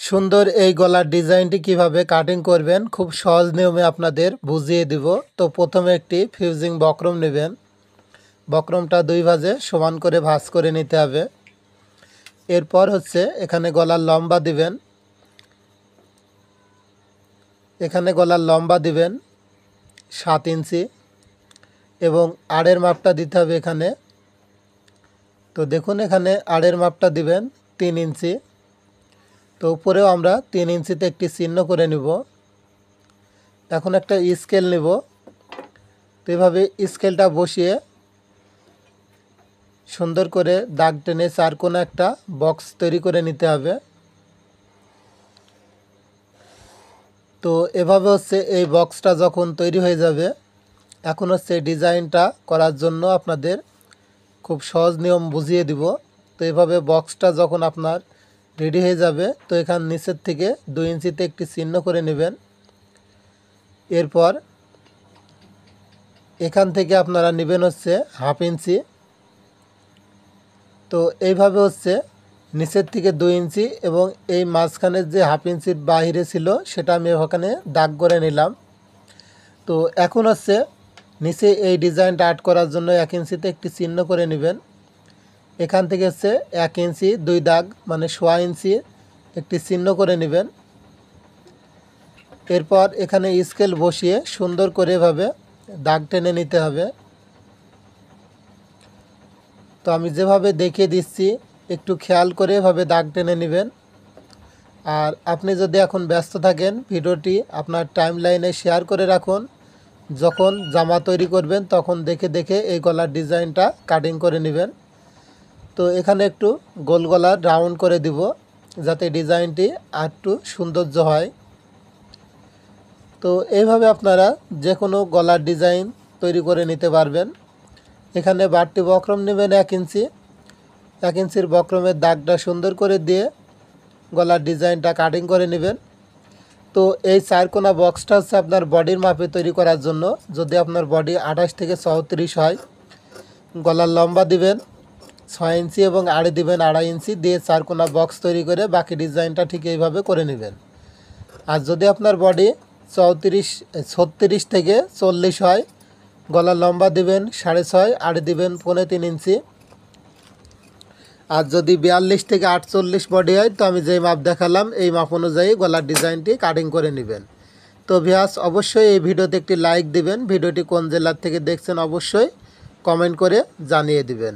সুন্দর এই গলার ডিজাইনটি কিভাবে কাটিং করবেন খুব সহজ নিয়মে আপনাদের বুঝিয়ে দিব। তো প্রথমে একটি ফিউজিং বক্রম নেবেন। বক্রমটা দুই ভাঁজে সমান করে ভাঁজ করে নিতে হবে। এরপর এখানে গলার লম্বা দিবেন। এখানে গলার লম্বা দিবেন 7 ইঞ্চি এবং আড়ের মাপটা দিতে হবে এখানে। তো দেখুন এখানে আড়ের মাপটা দিবেন 3 ইঞ্চি। তো উপরেও আমরা 3 ইঞ্চিতে একটি চিহ্ন করে নিব। এখন একটা স্কেল নেব। তো এভাবে স্কেলটা বসিয়ে সুন্দর করে দাগ টেনে চার কোণে একটা বক্স তৈরি করে নিতে হবে। তো এভাবে এই বক্সটা যখন তৈরি হয়ে যাবে, এখন ডিজাইনটা করার জন্য আপনাদের খুব সহজ নিয়ম বুঝিয়ে দিব। তো এভাবে বক্সটা যখন আপনার রেডি হয়ে যাবে, তো এখান নিচের থেকে 2 ইঞ্চিতে একটি চিহ্ন করে নেবেন। এরপর এখান থেকে আপনারা নেবেন হাফ ইঞ্চি। তো এইভাবে নিচের থেকে 2 ইঞ্চি এবং এই মাঝখানের যে হাফ ইঞ্চির বাহিরে ছিল সেটা আমি ওখানে দাগ করে নিলাম। তো এখন নিচে এই ডিজাইনটা আর্ট করার জন্য 1 ইঞ্চিতে একটি চিহ্ন করে নেবেন। এখান থেকে 1 ইঞ্চি 2 দাগ মানে 1.5 ইঞ্চি একটি চিহ্ন করে নেবেন। এরপর এখানে স্কেল বসিয়ে সুন্দর করে এভাবে দাগ টেনে নিতে হবে। তো আমি যেভাবে দেখিয়ে দিচ্ছি একটু খেয়াল করে এভাবে দাগ টেনে নেবেন। আর আপনি যদি এখন ব্যস্ত থাকেন, ভিডিওটি আপনার টাইমলাইনে শেয়ার করে রাখুন। যখন জামা তৈরি করবেন তখন দেখে দেখে এই গলার ডিজাইনটা কাটিং করে নেবেন। তো এখানে একটু গোল গলার রাউন্ড করে দিব যাতে ডিজাইনটি আরেকটু সৌন্দর্য হয়। তো এইভাবে আপনারা যে কোনো গলার ডিজাইন তৈরি করে নিতে পারবেন। এখানে বাড়তি বক্রম নেবেন 1 ইঞ্চি। 1 ইঞ্চির বক্রমের দাগটা সুন্দর করে দিয়ে গলার ডিজাইনটা কাটিং করে নেবেন। তো এই 4 কোণা বক্সটা আপনার বডির মাপে তৈরি করার জন্য। যদি আপনার বডি 28 থেকে 34 হয়, গলার লম্বা দিবেন 6 ইঞ্চি এবং আড়ে দিবেন 2.5 ইঞ্চি দিয়ে 4 কোণা বক্স তৈরি করে বাকি ডিজাইনটা ঠিক এইভাবে করে নেবেন। আর যদি আপনার বডি 36 থেকে 40 হয়, গলার লম্বা দিবেন 6.5, আড়ে দিবেন 3.25 ইঞ্চি। আর যদি 42 থেকে 48 বডি হয়, তো আমি যেই মাপ দেখালাম এই মাপ অনুযায়ী গলার ডিজাইনটি কাটিং করে নেবেন। তো ভিউয়ার্স, অবশ্যই এই ভিডিওতে একটি লাইক দিবেন। ভিডিওটি কোন জেলার থেকে দেখছেন অবশ্যই কমেন্ট করে জানিয়ে দিবেন।